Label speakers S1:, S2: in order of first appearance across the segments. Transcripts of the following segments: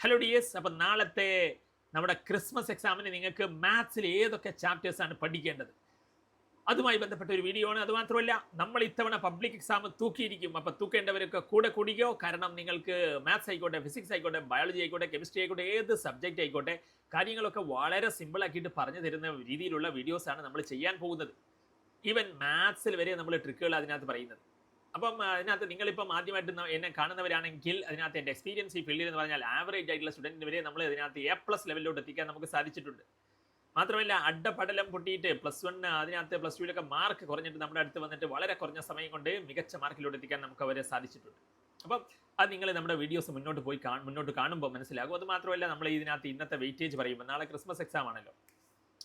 S1: Hello dears, അപ്പം നാളത്തെ നമ്മുടെ ക്രിസ്മസ് എക്സാമിന് നിങ്ങൾക്ക് മാത്സിൽ ഏതൊക്കെ ചാപ്റ്റേഴ്സാണ് പഠിക്കേണ്ടത് അതുമായി ബന്ധപ്പെട്ട ഒരു വീഡിയോ ആണ്. അതുമാത്രമല്ല, നമ്മൾ ഇത്തവണ പബ്ലിക് എക്സാം തൂക്കിയിരിക്കും. അപ്പം തൂക്കേണ്ടവരൊക്കെ കൂടെ കൂടിയോ, കാരണം നിങ്ങൾക്ക് മാത്സ് ആയിക്കോട്ടെ, ഫിസിക്സ് ആയിക്കോട്ടെ, ബയോളജി ആയിക്കോട്ടെ, കെമിസ്ട്രി ആയിക്കോട്ടെ, ഏത് സബ്ജക്റ്റ് ആയിക്കോട്ടെ, കാര്യങ്ങളൊക്കെ വളരെ സിമ്പിൾ ആക്കിയിട്ട് പറഞ്ഞു തരുന്ന രീതിയിലുള്ള വീഡിയോസാണ് നമ്മൾ ചെയ്യാൻ പോകുന്നത്. ഈവൻ മാത്സിൽ വരെ നമ്മൾ ട്രിക്കുകൾ അതിനകത്ത് പറയുന്നത്. അപ്പം അതിനകത്ത് നിങ്ങളിപ്പം ആദ്യമായിട്ട് എന്നെ കാണുന്നവരാണെങ്കിൽ അതിനകത്ത് എൻ്റെ എക്സ്പീരിയൻസ് ഈ ഫീൽഡിൽ എന്ന് പറഞ്ഞാൽ ആവറേജ് ആയിട്ടുള്ള സ്റ്റുഡൻറ്റിന് വരെ നമ്മൾ ഇതിനകത്ത് A+ ലെവലിലോട്ട് എത്തിക്കാൻ നമുക്ക് സാധിച്ചിട്ടുണ്ട്. മാത്രമല്ല, അഡ്ഡപടലം പൊട്ടിയിട്ട് +1 അതിനകത്ത് +2 മാർക്ക് കുറഞ്ഞിട്ട് നമ്മുടെ അടുത്ത് വന്നിട്ട് വളരെ കുറഞ്ഞ സമയം കൊണ്ട് മികച്ച മാർക്കിലോട്ട് എത്തിക്കാൻ നമുക്ക് അവരെ സാധിച്ചിട്ടുണ്ട്. അപ്പം അത് നിങ്ങൾ നമ്മുടെ വീഡിയോസ് മുന്നോട്ട് കാണുമ്പോൾ മനസ്സിലാകും. അത് മാത്രമല്ല, നമ്മൾ ഇതിനകത്ത് ഇന്നത്തെ വെയിറ്റേജ് പറയുമ്പോൾ നാളെ ക്രിസ്മസ് എക്സാം ആണല്ലോ.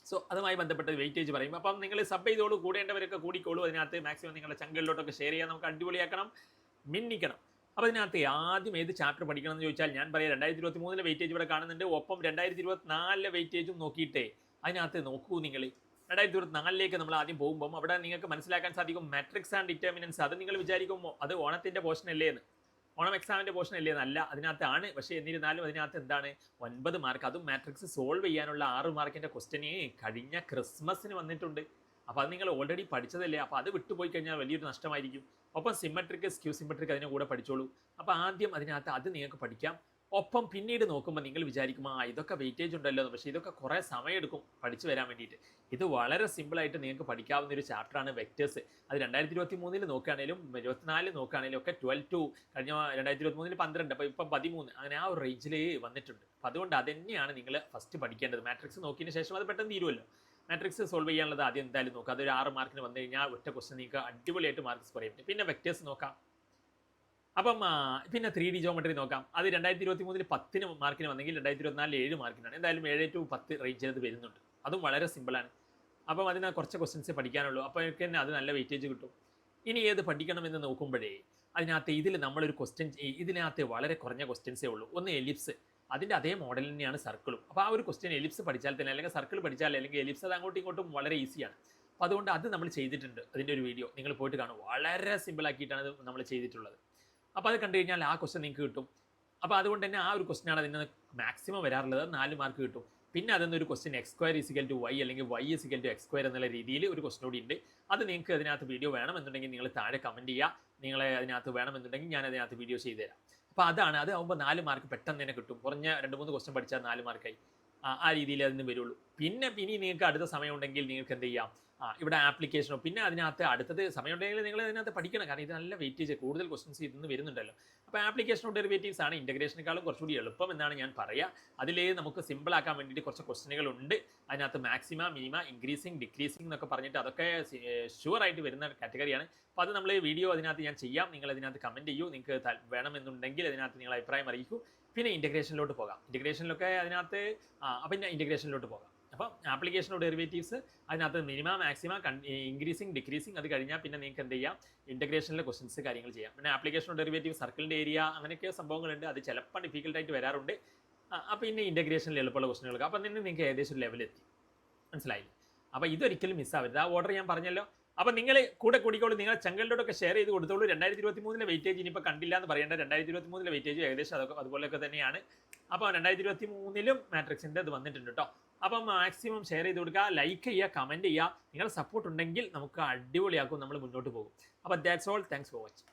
S1: സോ അതുമായി ബന്ധപ്പെട്ട് വെയിറ്റേജ് പറയും. അപ്പം നിങ്ങൾ സബ് ചെയ്തോളൂ, കൂടേണ്ടവരൊക്കെ കൂടിക്കോളൂ. അതിനകത്ത് മാക്സിമം നിങ്ങളുടെ ചങ്കുകളിലോട്ടൊക്കെ ഷെയർ ചെയ്യാൻ നമുക്ക് അടിപൊളിയാക്കണം, മിന്നിക്കണം. അപ്പോൾ അതിനകത്ത് ആദ്യം ഏത് ചാപ്റ്റർ പഠിക്കണം എന്ന് ചോദിച്ചാൽ ഞാൻ പറയാം 2023 വെയിറ്റേജ് ഇവിടെ കാണുന്നുണ്ട്. ഒപ്പം 2024 വെയിറ്റേജും നോക്കിയിട്ടേ അതിനകത്ത് നോക്കൂ. നിങ്ങൾ 2024 നമ്മൾ ആദ്യം പോകുമ്പം അവിടെ നിങ്ങൾക്ക് മനസ്സിലാക്കാൻ സാധിക്കും മാട്രിക്സ് ആൻഡ് ഡിറ്റർമിനൻസ്. അത് നിങ്ങൾ വിചാരിക്കുമ്പോൾ അത് ഓണത്തിൻ്റെ പോർഷൻ അല്ലേ എന്ന്. ഓണം എക്സാമിൻ്റെ പോർഷൻ അല്ലേ എന്നല്ല, അതിനകത്താണ്. പക്ഷേ എന്നിരുന്നാലും അതിനകത്ത് എന്താണ് 9 മാർക്ക്, അതും മാട്രിക്സ് സോൾവ് ചെയ്യാനുള്ള 6 മാർക്കിൻ്റെ ക്വസ്റ്റ്യന് കഴിഞ്ഞ ക്രിസ്മസിന് വന്നിട്ടുണ്ട്. അപ്പോൾ അത് നിങ്ങൾ ഓൾറെഡി പഠിച്ചതല്ലേ. അപ്പോൾ അത് വിട്ടുപോയി കഴിഞ്ഞാൽ വലിയൊരു നഷ്ടമായിരിക്കും. ഒപ്പം സിമ്മട്രിക്, സ്ക്യൂ സിമ്മട്രിക് അതിനെ കൂടെ പഠിച്ചോളൂ. അപ്പോൾ ആദ്യം അതിനകത്ത് അത് നിങ്ങൾക്ക് പഠിക്കാം. ഒപ്പം പിന്നീട് നോക്കുമ്പോൾ നിങ്ങൾ വിചാരിക്കും ഇതൊക്കെ വെയിറ്റേജ് ഉണ്ടല്ലോ എന്ന്. പക്ഷേ ഇതൊക്കെ കുറേ സമയമെടുക്കും പഠിച്ചു വരാൻ വേണ്ടിയിട്ട്. ഇത് വളരെ സിമ്പിളായിട്ട് നിങ്ങൾക്ക് പഠിക്കാവുന്ന ഒരു ചാപ്റ്ററാണ് വെക്റ്റേഴ്സ്. അത് 2023 നോക്കുകയാണെങ്കിലും 2024 നോക്കുകയാണെങ്കിലും ഒക്കെ 12 കഴിഞ്ഞ 2023 12, അപ്പോൾ ഇപ്പം 13, അങ്ങനെ ആ ഒരു റേഞ്ചിൽ വന്നിട്ടുണ്ട്. അപ്പോൾ അതുകൊണ്ട് അതുതന്നെയാണ് നിങ്ങൾ ഫസ്റ്റ് പഠിക്കേണ്ടത്. മാട്രിക്സ് നോക്കിയതിന് ശേഷം അത് പെട്ടെന്ന് തീരുമല്ലോ. മാട്രിക്സ് സോൾവ് ചെയ്യാനുള്ളത് ആദ്യം എന്തായാലും നോക്കുക. അതൊരു 6 മാർക്കിന് വന്നു കഴിഞ്ഞാൽ ഒറ്റ ക്വസ്റ്റ്യൻ നിങ്ങൾക്ക് അടിപൊളിയായിട്ട് മാർക്ക് സ്കോർ ചെയ്യാൻ പറ്റും. പിന്നെ വെക്റ്റേഴ്സ് നോക്കാം. അപ്പം പിന്നെ 3D ജോമെട്രി നോക്കാം. അത് 2023 10 മാർക്കിന് വന്നെങ്കിൽ 2024 7 മാർക്കിനാണ്. എന്തായാലും 7 to 10 റേഞ്ച് അത് വരുന്നുണ്ട്. അതും വളരെ സിമ്പിളാണ്. അപ്പം അതിന് കുറച്ച് ക്വസ്റ്റ്യൻസേ പഠിക്കാനുള്ളൂ. അപ്പോഴൊക്കെ തന്നെ അത് നല്ല വെയിറ്റേജ് കിട്ടും. ഇനി ഏത് പഠിക്കണമെന്ന് നോക്കുമ്പോഴേ അതിനകത്ത് ഇതിൽ നമ്മളൊരു ക്വസ്റ്റ്യൻ, ഇതിനകത്ത് വളരെ കുറഞ്ഞ ക്വസ്റ്റ്യൻസേ ഉള്ളൂ. ഒന്ന് എലിപ്സ്, അതിൻ്റെ അതേ മോഡൽ തന്നെയാണ് സർക്കിളും. അപ്പോൾ ആ ഒരു ക്വസ്റ്റ്യൻ എലിപ്സ് പഠിച്ചാൽ തന്നെ, അല്ലെങ്കിൽ സർക്കിൾ പഠിച്ചാൽ, അല്ലെങ്കിൽ എലിപ്സ് അത് അങ്ങോട്ടും ഇങ്ങോട്ടും വളരെ ഈസിയാണ്. അപ്പോൾ അതുകൊണ്ട് അത് നമ്മൾ ചെയ്തിട്ടുണ്ട്. അതിൻ്റെ ഒരു വീഡിയോ നിങ്ങൾ പോയിട്ട് കാണും. വളരെ സിമ്പിളാക്കിയിട്ടാണ് നമ്മൾ ചെയ്തിട്ടുള്ളത്. അപ്പോൾ അത് കണ്ടു കഴിഞ്ഞാൽ ആ ക്വസ്റ്റ്യൻ നിങ്ങൾക്ക് കിട്ടും. അപ്പോൾ അതുകൊണ്ട് തന്നെ ആ ഒരു ക്വസ്റ്റ്യനാണ് അതിന് മാക്സിമം വരാറുള്ളത്. 4 മാർക്ക് കിട്ടും. പിന്നെ അതൊന്നൊരു ക്വസ്റ്റ്യൻ x² = y അല്ലെങ്കിൽ y = x² എന്നുള്ള രീതിയിൽ ഒരു ക്വസ്റ്റ്യൻ കൂടി ഉണ്ട്. അത് നിങ്ങൾക്ക് അതിനകത്ത് വീഡിയോ വേണമെന്നുണ്ടെങ്കിൽ നിങ്ങൾ താഴെ കമൻറ്റ് ചെയ്യുക. നിങ്ങളെ അതിനകത്ത് വേണമെന്നുണ്ടെങ്കിൽ ഞാൻ അതിനകത്ത് വീഡിയോ ചെയ്തു തരാം. അപ്പോൾ അതാണ്, അതാകുമ്പോൾ 4 മാർക്ക് പെട്ടെന്ന് തന്നെ കിട്ടും. കുറഞ്ഞ 2-3 ക്വസ്റ്റ്യൻ പഠിച്ചാൽ 4 മാർക്കായി. ആ രീതിയിൽ അതിന് വരുള്ളൂ. പിന്നെ നിങ്ങൾക്ക് അടുത്ത സമയമുണ്ടെങ്കിൽ നിങ്ങൾക്ക് എന്ത് ചെയ്യാം, ഇവിടെ ആപ്ലിക്കേഷനോ, പിന്നെ അതിനകത്ത് അടുത്തത് സമയമുണ്ടെങ്കിൽ നിങ്ങൾ അതിനകത്ത് പഠിക്കണം. കാരണം ഇത് നല്ല വെയിറ്റേജ്, കൂടുതൽ ക്വസ്റ്റ്യൻസ് ഇതിന്ന് വരുന്നുണ്ടല്ലോ. അപ്പോൾ ആപ്ലിക്കേഷനോ ഡെറിവേറ്റീവ്സ് ആണ് ഇൻ്റഗ്രേഷനേക്കാളും കുറച്ചുകൂടി എളുപ്പം എന്നാണ് ഞാൻ പറയുക. അതിൽ നമുക്ക് സിമ്പിളാക്കാൻ വേണ്ടിയിട്ട് കുറച്ച് ക്വസ്റ്റ്യനുകളുണ്ട്. അതിനകത്ത് മാക്സിമ, മിനിമ, ഇൻക്രീസിങ്, ഡിക്രീസിങ് എന്നൊക്കെ പറഞ്ഞിട്ട് അതൊക്കെ ഷുവറായിട്ട് വരുന്ന കാറ്റഗറിയാണ്. അപ്പോൾ അത് നമ്മൾ വീഡിയോ അതിനകത്ത് ഞാൻ ചെയ്യാം. നിങ്ങൾ അതിനകത്ത് കമൻറ്റ് ചെയ്യൂ. നിങ്ങൾക്ക് വേണമെന്നുണ്ടെങ്കിൽ അതിനകത്ത് നിങ്ങൾ അഭിപ്രായം അറിയിക്കൂ. പിന്നെ ഇൻ്റഗ്രേഷനിലോട്ട് പോകാം. ഇൻ്റഗ്രേഷനിലൊക്കെ അതിനകത്ത് പിന്നെ ഇൻ്റഗ്രേഷനിലോട്ട് പോകാം. അപ്പം ആപ്ലിക്കേഷനോ ഡെറിവേറ്റീവ്സ് അതിനകത്ത് മിനിമ, മാക്സിമ, ഇൻക്രീസിങ്, ഡിക്രീസിങ്, അത് കഴിഞ്ഞാൽ പിന്നെ നിങ്ങൾക്ക് എന്ത് ചെയ്യാം, ഇൻ്റഗ്രേഷനിലെ ക്വസ്റ്റൻസ് കാര്യങ്ങൾ ചെയ്യാം. പിന്നെ ആപ്ലിക്കേഷനോ ഡെറിവേറ്റീവ്, സർക്കിളിൻ്റെ ഏരിയ, അങ്ങനെയൊക്കെ സംഭവങ്ങളുണ്ട്. അത് ചിലപ്പോൾ ഡിഫിക്കൽട്ടായിട്ട് വരാറുണ്ട്. അപ്പോൾ പിന്നെ ഇൻ്റഗ്രേഷനിൽ എളുപ്പമുള്ള ക്വസ്റ്റനുകൾക്ക് അപ്പം തന്നെ നിങ്ങൾക്ക് ഏകദേശം ഒരു ലെവലെത്തി. മനസ്സിലായില്ലേ? അപ്പോൾ ഇതൊരിക്കലും മിസ്സാവരുത്. ആ ഓർഡർ ഞാൻ പറഞ്ഞല്ലോ. അപ്പോൾ നിങ്ങൾ കൂടെ കൂടിക്കോളൂ. നിങ്ങൾ ചങ്കലിലോട്ടൊക്കെ ഷെയർ ചെയ്ത് കൊടുത്തോളൂ. 2023 വെയിറ്റേജ് ഇനിയിപ്പോൾ കണ്ടില്ല എന്ന് പറയേണ്ട. 2023 വെയിറ്റേജ് ഏകദേശം അതുപോലെയൊക്കെ തന്നെയാണ്. അപ്പോൾ 2023 മാട്രിക്സിൻ്റെ അത് വന്നിട്ടുണ്ട് കേട്ടോ. അപ്പം മാക്സിമം ഷെയർ ചെയ്ത് കൊടുക്കുക, ലൈക്ക് ചെയ്യുക, കമൻറ്റ് ചെയ്യുക. നിങ്ങളുടെ സപ്പോർട്ട് ഉണ്ടെങ്കിൽ നമുക്ക് അടിപൊളിയാക്കും, നമ്മൾ മുന്നോട്ട് പോകും. അപ്പോൾ that's all. Thanks for watching.